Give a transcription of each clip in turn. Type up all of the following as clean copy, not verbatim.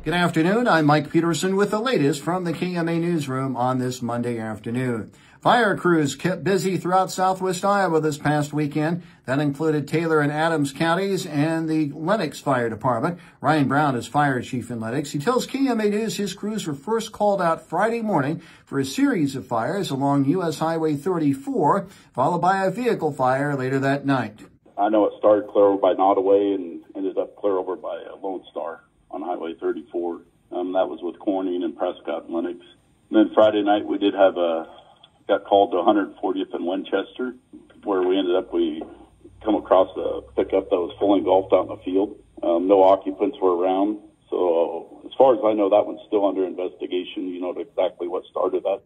Good afternoon. I'm Mike Peterson with the latest from the KMA newsroom on this Monday afternoon. Fire crews kept busy throughout southwest Iowa this past weekend. That included Taylor and Adams counties and the Lenox Fire Department. Ryan Brown is fire chief in Lenox. He tells KMA News his crews were first called out Friday morning for a series of fires along U.S. Highway 34, followed by a vehicle fire later that night. I know it started clear over by Nottaway and ended up clear over by Lone Star on Highway 34. That was with Corning and Prescott and Lenox. And then Friday night we did have got called to 140th and Winchester, where we come across a pickup that was full engulfed out in the field. No occupants were around. So as far as I know, that one's still under investigation. You know exactly what started that.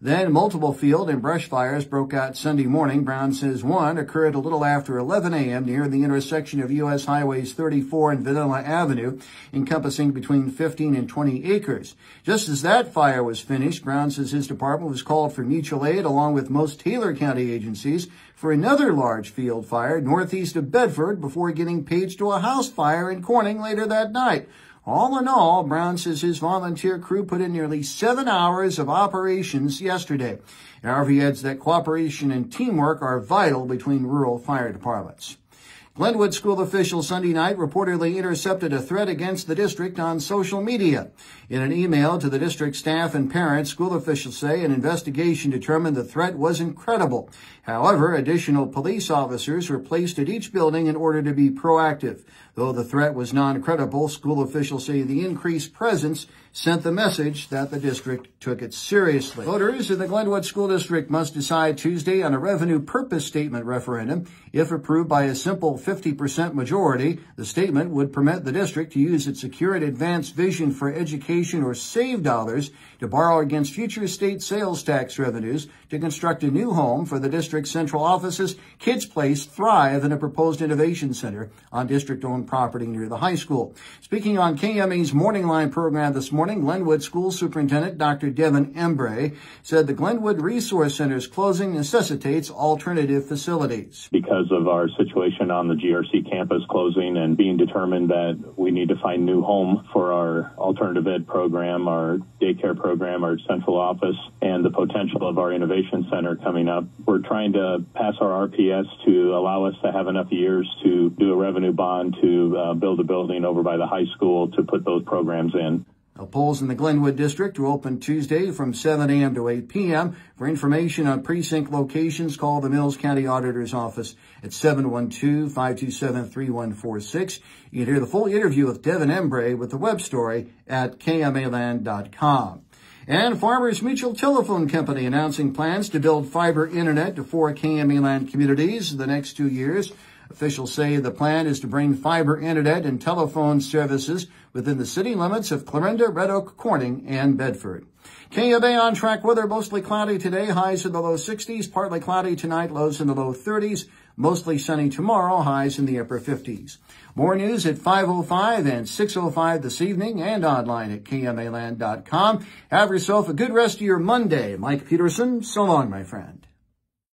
Then multiple field and brush fires broke out Sunday morning. Brown says one occurred a little after 11 a.m. near the intersection of U.S. Highways 34 and Vanilla Avenue, encompassing between 15 and 20 acres. Just as that fire was finished, Brown says his department was called for mutual aid along with most Taylor County agencies for another large field fire northeast of Bedford before getting paged to a house fire in Corning later that night. All in all, Brown says his volunteer crew put in nearly 7 hours of operations yesterday. However, he adds that cooperation and teamwork are vital between rural fire departments. Glenwood school officials Sunday night reportedly intercepted a threat against the district on social media. In an email to the district staff and parents, school officials say an investigation determined the threat wasn't credible. However, additional police officers were placed at each building in order to be proactive. Though the threat was non-credible, school officials say the increased presence sent the message that the district took it seriously. Voters in the Glenwood School District must decide Tuesday on a revenue purpose statement referendum. If approved by a simple 50% majority, the statement would permit the district to use its secure and advanced vision for education or save dollars to borrow against future state sales tax revenues to construct a new home for the district's central offices, Kids Place, Thrive, and a proposed innovation center on district-owned property near the high school. Speaking on KMA's Morning Line program this morning, Glenwood School Superintendent Dr. Devin Embray said the Glenwood Resource Center's closing necessitates alternative facilities. Because of our situation on the GRC campus closing and being determined that we need to find new home for our alternative ed program, our daycare program, our central office, and the potential of our innovation center coming up, we're trying to pass our RPS to allow us to have enough years to do a revenue bond to build a building over by the high school to put those programs in. Polls in the Glenwood District are open Tuesday from 7 a.m. to 8 p.m. For information on precinct locations, call the Mills County Auditor's Office at 712-527-3146. You can hear the full interview with Devin Embray with the web story at KMAland.com. And Farmers Mutual Telephone Company announcing plans to build fiber internet to 4 KMA land communities in the next 2 years. Officials say the plan is to bring fiber internet and telephone services within the city limits of Clarinda, Red Oak, Corning, and Bedford. KMA on track weather, mostly cloudy today, highs in the low 60s, partly cloudy tonight, lows in the low 30s, mostly sunny tomorrow, highs in the upper 50s. More news at 5:05 and 6:05 this evening and online at KMAland.com. Have yourself a good rest of your Monday. Mike Peterson, so long, my friend.